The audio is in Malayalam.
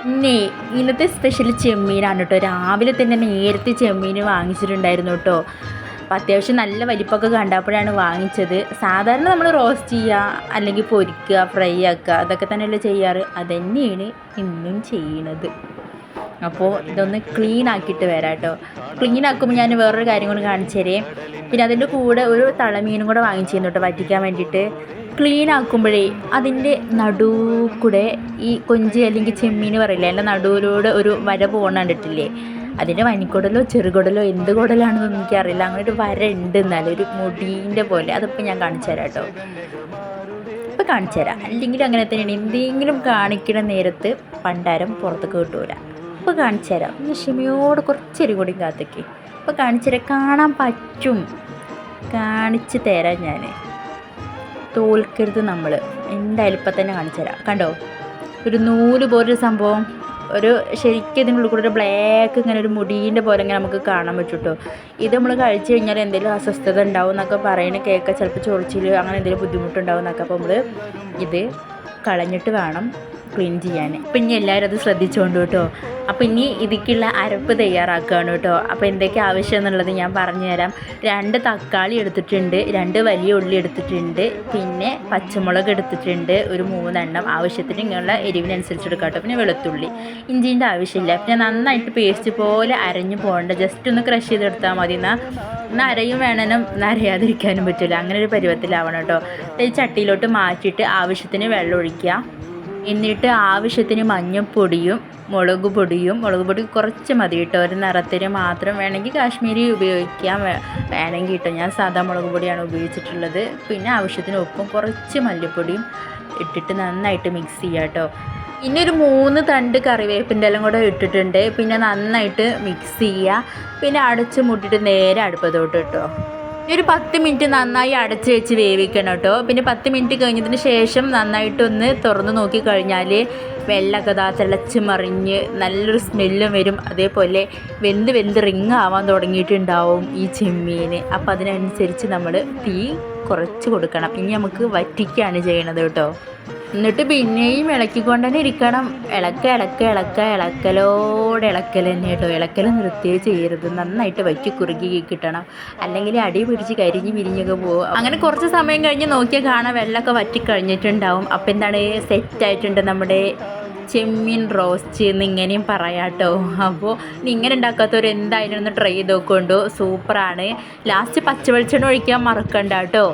പിന്നെ ഇന്നത്തെ സ്പെഷ്യൽ ചെമ്മീനാണ് കേട്ടോ. രാവിലെ തന്നെ നേരത്തെ ചെമ്മീൻ വാങ്ങിച്ചിട്ടുണ്ടായിരുന്നു കേട്ടോ. അപ്പോൾ അത്യാവശ്യം നല്ല വലിപ്പമൊക്കെ കണ്ടപ്പോഴാണ് വാങ്ങിച്ചത്. സാധാരണ നമ്മൾ റോസ്റ്റ് ചെയ്യുക അല്ലെങ്കിൽ പൊരിക്കുക, ഫ്രൈ ആക്കുക, അതൊക്കെ തന്നെയല്ലേ ചെയ്യാറ്. അതുതന്നെയാണ് ഇന്നും ചെയ്യണത്. അപ്പോൾ ഇതൊന്ന് ക്ലീൻ ആക്കിയിട്ട് വരാം കേട്ടോ. ക്ലീൻ ആക്കുമ്പോൾ ഞാൻ വേറൊരു കാര്യം കൊണ്ട് കാണിച്ചു തരേ. പിന്നെ അതിൻ്റെ കൂടെ ഒരു തളമീനും കൂടെ വാങ്ങിച്ചിരുന്നു കേട്ടോ വറ്റിക്കാൻ വേണ്ടിയിട്ട്. ക്ലീൻ ആക്കുമ്പോഴേ അതിൻ്റെ നടുക്കൂടെ ഈ കൊഞ്ച് അല്ലെങ്കിൽ ചെമ്മീൻ പറയില്ലേ, അതിൻ്റെ നടുവിലൂടെ ഒരു വര പോകണ കണ്ടിട്ടില്ലേ? അതിൻ്റെ വനിക്കുടലോ ചെറുകുടലോ എന്ത് കുടലാണെന്നൊന്നും എനിക്കറിയില്ല. അങ്ങനെ ഒരു വര ഉണ്ട്, എന്നാലും ഒരു മുടീൻ്റെ പോലെ. അതിപ്പോൾ ഞാൻ കാണിച്ചു തരാം കേട്ടോ. ഇപ്പോൾ കാണിച്ചു തരാം. അല്ലെങ്കിൽ അങ്ങനെ തന്നെയാണ്, എന്തെങ്കിലും കാണിക്കുന്ന നേരത്ത് പണ്ടാരം പുറത്തേക്ക് കിട്ടൂല. ഇപ്പോൾ കാണിച്ചു തരാം. ഒന്ന് ക്ഷമയോട് കുറച്ചൊരു കൂടി കാത്തേക്ക്. ഇപ്പോൾ കാണിച്ചു തരാം. കാണാൻ പറ്റും, കാണിച്ച് തരാം ഞാൻ. തോൽക്കരുത് നമ്മൾ. എന്തായാലും ഇപ്പം തന്നെ കാണിച്ചു തരാം. കണ്ടോ, ഒരു നൂല് പോലൊരു സംഭവം, ഒരു ശരിക്കും ഇതിനുള്ളിൽ കൂടെ ഒരു ബ്ലാക്ക് ഇങ്ങനെ ഒരു മുടീൻ്റെ പോലെ ഇങ്ങനെ നമുക്ക് കാണാൻ പറ്റും കേട്ടോ. ഇത് നമ്മൾ കഴിച്ചു കഴിഞ്ഞാൽ എന്തെങ്കിലും അസ്വസ്ഥത ഉണ്ടാവും എന്നൊക്കെ പറയണ കേൾക്കുക. ചിലപ്പോൾ ചൊറിച്ചിൽ അങ്ങനെ എന്തെങ്കിലും ബുദ്ധിമുട്ടുണ്ടാവും എന്നൊക്കെ. അപ്പോൾ നമ്മൾ ഇത് കളഞ്ഞിട്ട് വേണം ക്ലീൻ ചെയ്യാൻ. അപ്പം ഇനി എല്ലാവരും അത് ശ്രദ്ധിച്ചുകൊണ്ട് കേട്ടോ. അപ്പോൾ ഇനി ഇതിക്കുള്ള അരപ്പ് തയ്യാറാക്കുകയാണ് കേട്ടോ. അപ്പോൾ എന്തൊക്കെ ആവശ്യം എന്നുള്ളത് ഞാൻ പറഞ്ഞു തരാം. 2 തക്കാളി എടുത്തിട്ടുണ്ട്, 2 വലിയ ഉള്ളി എടുത്തിട്ടുണ്ട്, പിന്നെ പച്ചമുളക് എടുത്തിട്ടുണ്ട്, ഒരു 3 എണ്ണം. ആവശ്യത്തിന് ഇങ്ങനെയുള്ള എരിവിനനുസരിച്ച് എടുക്കാം കേട്ടോ. പിന്നെ വെളുത്തുള്ളി, ഇഞ്ചിൻ്റെ ആവശ്യമില്ല. പിന്നെ നന്നായിട്ട് പേസ്റ്റ് പോലെ അരഞ്ഞു പോകേണ്ട, ജസ്റ്റ് ഒന്ന് ക്രഷ് ചെയ്തെടുത്താൽ മതി. എന്നാൽ അരയും വേണം, അരയാതിരിക്കാനും പറ്റില്ല. അങ്ങനെ ഒരു പരുവത്തിലാവണം കേട്ടോ. ഈ ചട്ടിയിലോട്ട് മാറ്റിയിട്ട് ആവശ്യത്തിന് വെള്ളം ഒഴിക്കുക. എന്നിട്ട് ആവശ്യത്തിന് മഞ്ഞൾപ്പൊടിയും മുളക് പൊടി കുറച്ച് മതി കേട്ടോ. ഒരു നിറത്തിന് മാത്രം. വേണമെങ്കിൽ കാശ്മീരി ഉപയോഗിക്കാം, വേണമെങ്കിൽ കേട്ടോ. ഞാൻ സാധാ മുളക് പൊടിയാണ് ഉപയോഗിച്ചിട്ടുള്ളത്. പിന്നെ ആവശ്യത്തിന് ഉപ്പും കുറച്ച് മല്ലിപ്പൊടിയും ഇട്ടിട്ട് നന്നായിട്ട് മിക്സ് ചെയ്യുക കേട്ടോ. ഇനി ഒരു 3 തണ്ട് കറിവേപ്പിൻ്റെ എല്ലാം കൂടെ ഇട്ടിട്ടുണ്ട്. പിന്നെ നന്നായിട്ട് മിക്സ് ചെയ്യുക. പിന്നെ അടച്ച് മുട്ടിയിട്ട് നേരെ അടുപ്പത്തോട്ട് കേട്ടോ. ഒരു 10 മിനിറ്റ് നന്നായി അടച്ച് വെച്ച് വേവിക്കണം കേട്ടോ. പിന്നെ 10 മിനിറ്റ് കഴിഞ്ഞതിന് ശേഷം നന്നായിട്ടൊന്ന് തുറന്ന് നോക്കി കഴിഞ്ഞാൽ വെള്ളമൊക്കെ തിളച്ച് മറിഞ്ഞ് നല്ലൊരു സ്മെല്ലും വരും. അതേപോലെ വെന്ത് റിങ് ആവാൻ തുടങ്ങിയിട്ടുണ്ടാവും ഈ ചെമ്മീൻ. അപ്പം അതിനനുസരിച്ച് നമ്മൾ തീ കുറച്ച് കൊടുക്കണം. ഇനി നമുക്ക് വറ്റിക്കുകയാണ് ചെയ്യണത് കേട്ടോ. എന്നിട്ട് പിന്നെയും ഇളക്കിക്കൊണ്ട് തന്നെ ഇരിക്കണം. ഇളക്കലോടെ ഇളക്കൽ തന്നെ കേട്ടോ. ഇളക്കൽ നിർത്തിയേ ചെയ്യരുത്. നന്നായിട്ട് വറ്റി കുറുകി കിട്ടണം, അല്ലെങ്കിൽ അടി പിടിച്ച് കരിഞ്ഞ് വിരിഞ്ഞൊക്കെ പോകും. അങ്ങനെ കുറച്ച് സമയം കഴിഞ്ഞ് നോക്കിയാൽ കാണാം വെള്ളമൊക്കെ വറ്റിക്കഴിഞ്ഞിട്ടുണ്ടാവും. അപ്പോൾ എന്താണ്, സെറ്റായിട്ടുണ്ട് നമ്മുടെ ചെമ്മീൻ റോസ്റ്റ് എന്ന് ഇങ്ങനെയും പറയാം കേട്ടോ. അപ്പോൾ ഇങ്ങനെ ഉണ്ടാക്കാത്തവർ എന്തായാലും ഒന്ന് ട്രൈ ചെയ്ത് നോക്കൊണ്ടു. സൂപ്പറാണ്. ലാസ്റ്റ് പച്ചവെളിച്ചെണ്ണ ഒഴിക്കാൻ മറക്കണ്ട കേട്ടോ.